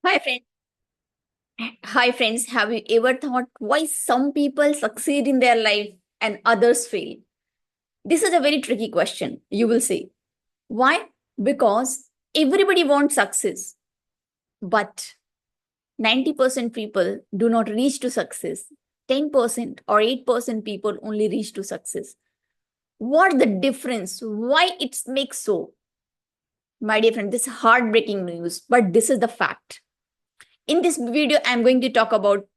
Hi, friend. Hi, friends. Have you ever thought why some people succeed in their life and others fail? This is a very tricky question, you will say. Why? Because everybody wants success, but 90% people do not reach to success. 10% or 8% people only reach to success. What the difference? Why it makes so? My dear friend, this is heartbreaking news, but this is the fact. In this video, I'm going to talk about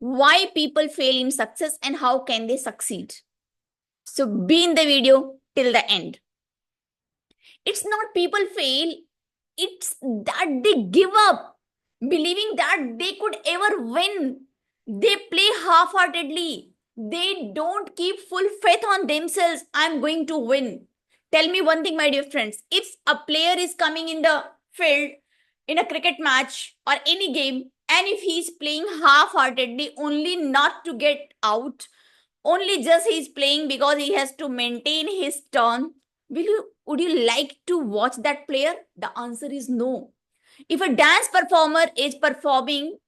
why people fail in success and how can they succeed. So be in the video till the end. It's not people fail, it's that they give up, believing that they could ever win. They play half-heartedly. They don't keep full faith on themselves. I'm going to win. Tell me one thing, my dear friends. If a player is coming in the field in a cricket match or any game, and if he's playing half-heartedly, only not to get out, only just he's playing because he has to maintain his turn, would you like to watch that player? The answer is no. If a dance performer is performing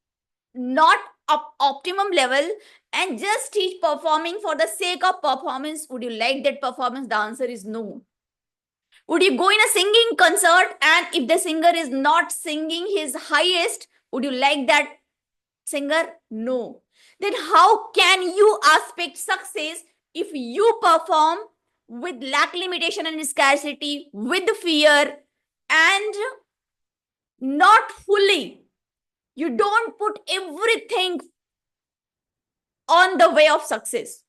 not up optimum level and just he's performing for the sake of performance, would you like that performance? The answer is no. Would you go in a singing concert and if the singer is not singing his highest, would you like that singer? No. Then how can you expect success if you perform with lack, limitation, and scarcity, with fear, and not fully? You don't put everything on the way of success.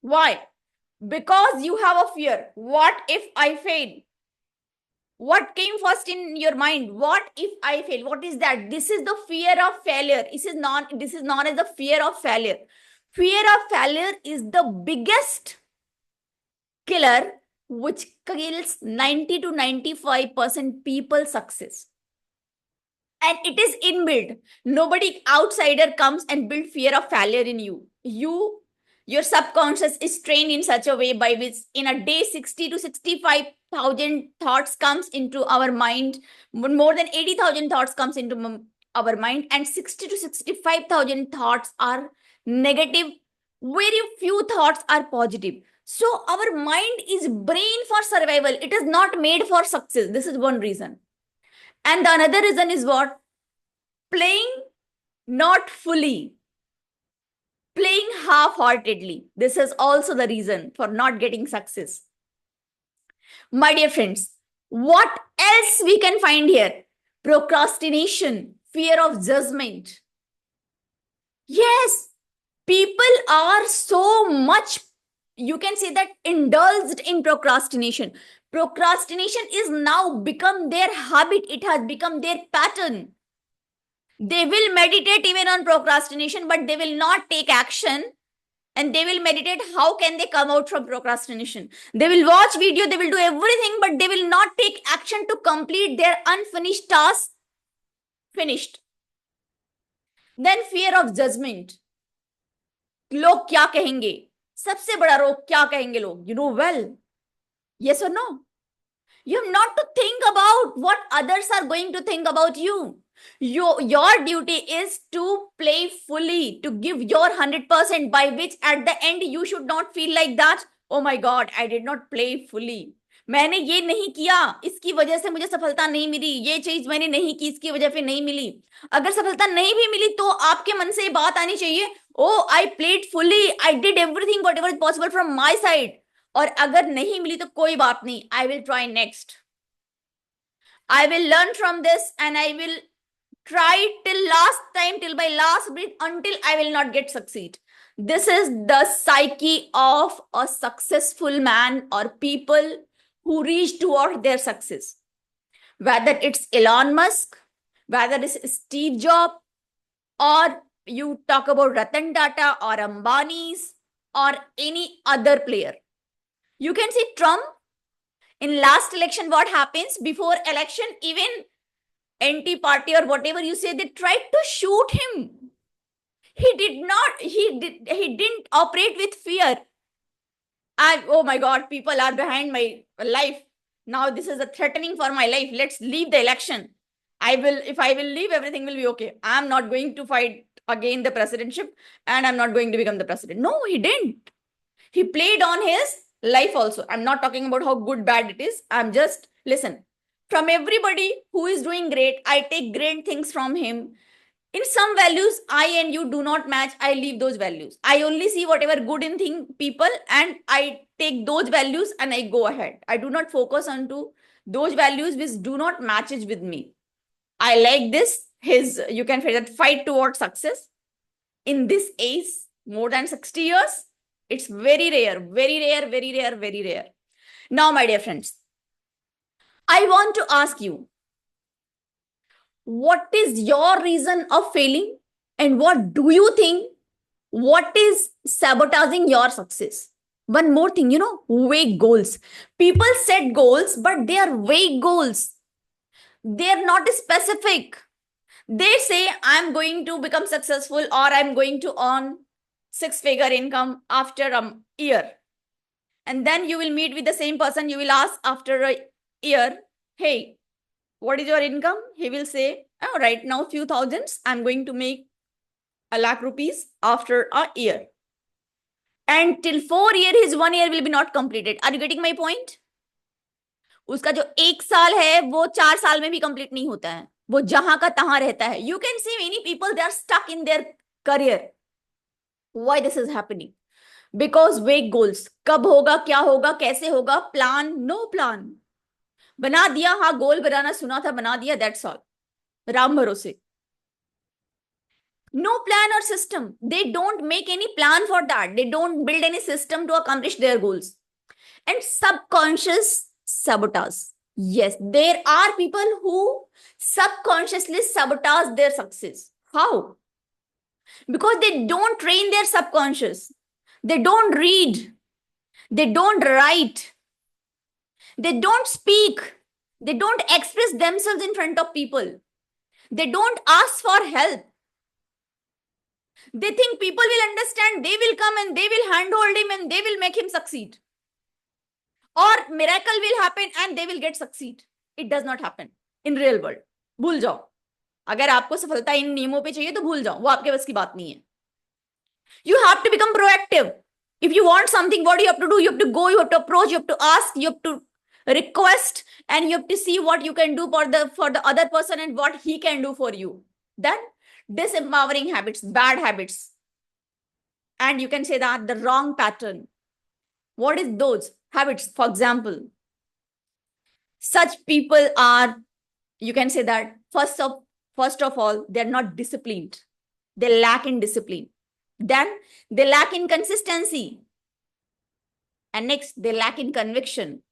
Why? Because you have a fear. What if I fail? What came first in your mind? What if I fail? What is that? This is the fear of failure. This is known as the fear of failure. Fear of failure is the biggest killer which kills 90 to 95% people success. And it is inbuilt. Nobody outsider comes and build fear of failure in you. Your subconscious is trained in such a way by which in a day 60 to 65,000 thoughts comes into our mind. More than 80,000 thoughts comes into our mind, and 60 to 65,000 thoughts are negative. Very few thoughts are positive. So our mind is brain for survival. It is not made for success. This is one reason. And the another reason is what? Playing not fully, playing half-heartedly. This is also the reason for not getting success. My dear friends, what else we can find here? Procrastination, fear of judgment. Yes, people are so much, you can say that, indulged in procrastination. Procrastination is now become their habit. It has become their pattern. They will meditate even on procrastination, but they will not take action. And they will meditate how can they come out from procrastination. They will watch video, they will do everything, but they will not take action to complete their unfinished task finished. Then fear of judgment. लोग क्या कहेंगे? सबसे बड़ा रोग क्या कहेंगे लोग? You know well. Yes or no? You have not to think about what others are going to think about you. Your duty is to play fully, to give your 100%, by which at the end you should not feel like that. Oh my God, I did not play fully. मैंने ये नहीं किया, इसकी वजह से मुझे सफलता नहीं मिली, ये चीज मैंने नहीं की, इसकी वजह से नहीं मिली. अगर सफलता नहीं भी मिली तो आपके मन से ये बात आनी चाहिए, oh I played fully, I did everything whatever is possible from my side. और अगर नहीं मिली तो कोई बात नहीं, I will try next. I will learn from this and I will try till last time, till my last breath, until I will not get succeed. This is the psyche of a successful man or people who reach toward their success. Whether it's Elon Musk, whether it's Steve Jobs, or you talk about Ratan Tata or Ambani's or any other player. You can see Trump in last election. What happens before election? Even anti-party or whatever you say, they tried to shoot him. He didn't operate with fear. Oh my God, people are behind my life. Now this is a threatening for my life. Let's leave the election. if I will leave, everything will be okay. I'm not going to fight again the presidentship and I'm not going to become the president. No, he didn't. He played on his life also. I'm not talking about how good, bad it is. I'm just, listen, from everybody who is doing great, I take great things from him. In some values, I and you do not match. I leave those values. I only see whatever good in people and I take those values and I go ahead. I do not focus on to those values which do not matches with me. I like this, you can say that, fight towards success in this age, more than 60 years. It's very rare, very rare, very rare, very rare. Now, my dear friends, I want to ask you, what is your reason of failing and what do you think, what is sabotaging your success? One more thing, vague goals. People set goals, but they are vague goals. They are not specific. They say, I'm going to become successful or I'm going to earn six-figure income after a year. And then you will meet with the same person. You will ask after a year, hey, what is your income? He will say, oh, right now, few thousands. I'm going to make 1 lakh rupees after a year. And till 4 years, his 1 year will be not completed. Are you getting my point? उसका जो 1 साल है वो 4 साल में भी complete नहीं होता है. वो जहां का तहां रहता है. You can see many people, they are stuck in their career. Why this is happening? Because vague goals. कब होगा, क्या होगा, कैसे होगा, प्लान, नो प्लान. बना दिया, हाँ गोल बनाना सुना था, बना दिया, that's all. राम भरोसे. No plan or system. They don't make any plan for that. They don't build any system to accomplish their goals. And subconscious sabotage. Yes, there are people who subconsciously sabotage their success. How? Because they don't train their subconscious. They don't read. They don't write. They don't speak. They don't express themselves in front of people. They don't ask for help. They think people will understand, they will come and they will handhold him and they will make him succeed. Or miracle will happen and they will get succeed. It does not happen in real world. भूल जाओ. अगर आपको सफलता इन नियमों पे चाहिए तो भूल जाओ, वो आपके बस की बात नहीं है. You have to become proactive. If you want something, what do you have to do? You have to go, you have to approach, you have to ask, you have to request, and you have to see what you can do for the other person and what he can do for you. Then disempowering habits, bad habits, and you can say that the wrong pattern. What is those habits? For example, such people are, you can say that first of all, they're not disciplined. They lack in discipline. Then they lack in consistency. And next, they lack in conviction.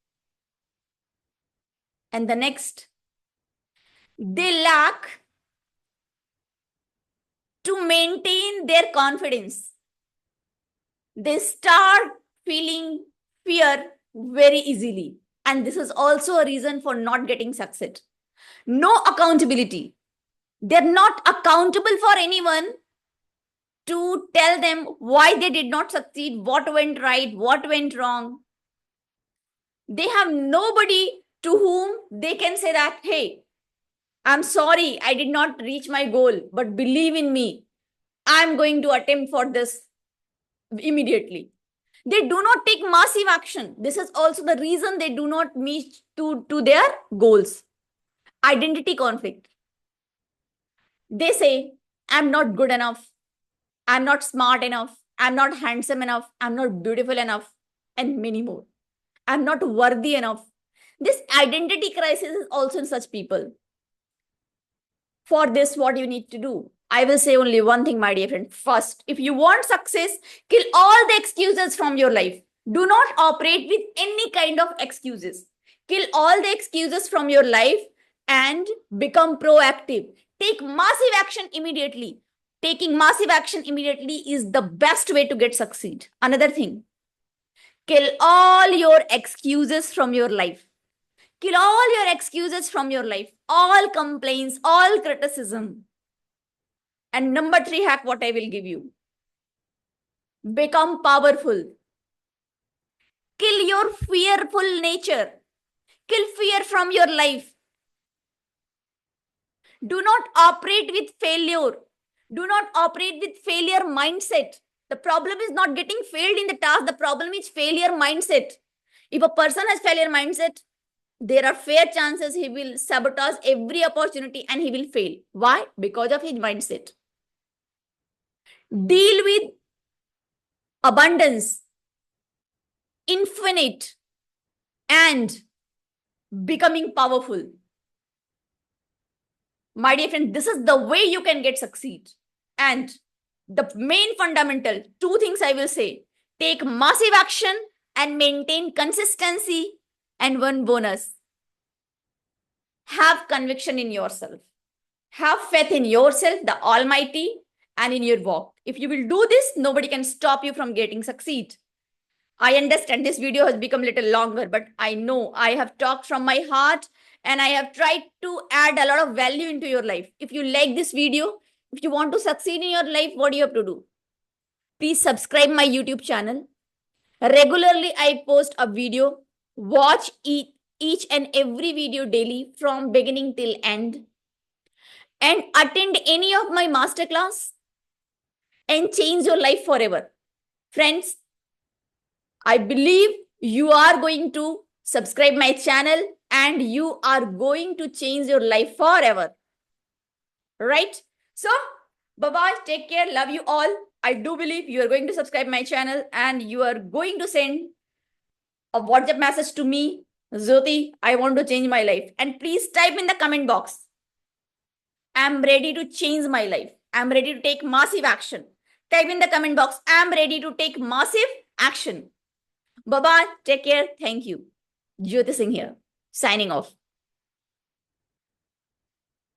And the next, they lack to maintain their confidence. They start feeling fear very easily. And this is also a reason for not getting success. No accountability. They're not accountable for anyone to tell them why they did not succeed, what went right, what went wrong. They have nobody to whom they can say that, hey, I'm sorry, I did not reach my goal, but believe in me, I'm going to attempt for this immediately. They do not take massive action. This is also the reason they do not meet to their goals. Identity conflict. They say, I'm not good enough. I'm not smart enough. I'm not handsome enough. I'm not beautiful enough. And many more. I'm not worthy enough. This identity crisis is also in such people. For this, what you need to do? I will say only one thing, my dear friend. First, if you want success, kill all the excuses from your life. Do not operate with any kind of excuses. Kill all the excuses from your life and become proactive. Take massive action immediately. Taking massive action immediately is the best way to get succeed. Another thing, kill all your excuses from your life. Kill all your excuses from your life. All complaints, all criticism. And number 3 hack, what I will give you. Become powerful. Kill your fearful nature. Kill fear from your life. Do not operate with failure. Do not operate with failure mindset. The problem is not getting failed in the task. The problem is failure mindset. If a person has failure mindset, there are fair chances he will sabotage every opportunity and he will fail. Why? Because of his mindset. Deal with abundance, infinite, and becoming powerful. My dear friend, this is the way you can get succeed. And the main fundamental, two things I will say: take massive action and maintain consistency. And one bonus: have conviction in yourself. Have faith in yourself, the Almighty, and in your walk. If you will do this, nobody can stop you from getting succeed. I understand this video has become a little longer, but I know I have talked from my heart and I have tried to add a lot of value into your life. If you like this video, if you want to succeed in your life, what do you have to do? Please subscribe my YouTube channel. Regularly, I post a video. Watch each and every video daily from beginning till end. And attend any of my masterclass and change your life forever. Friends, I believe you are going to subscribe my channel and you are going to change your life forever. Right? So, bye-bye. Take care. Love you all. I do believe you are going to subscribe my channel and you are going to send a WhatsApp message to me. Jyoti, I want to change my life. And please type in the comment box. I'm ready to change my life. I'm ready to take massive action. Type in the comment box. I'm ready to take massive action. Bye-bye. Take care. Thank you. Jyoti Singh here. Signing off.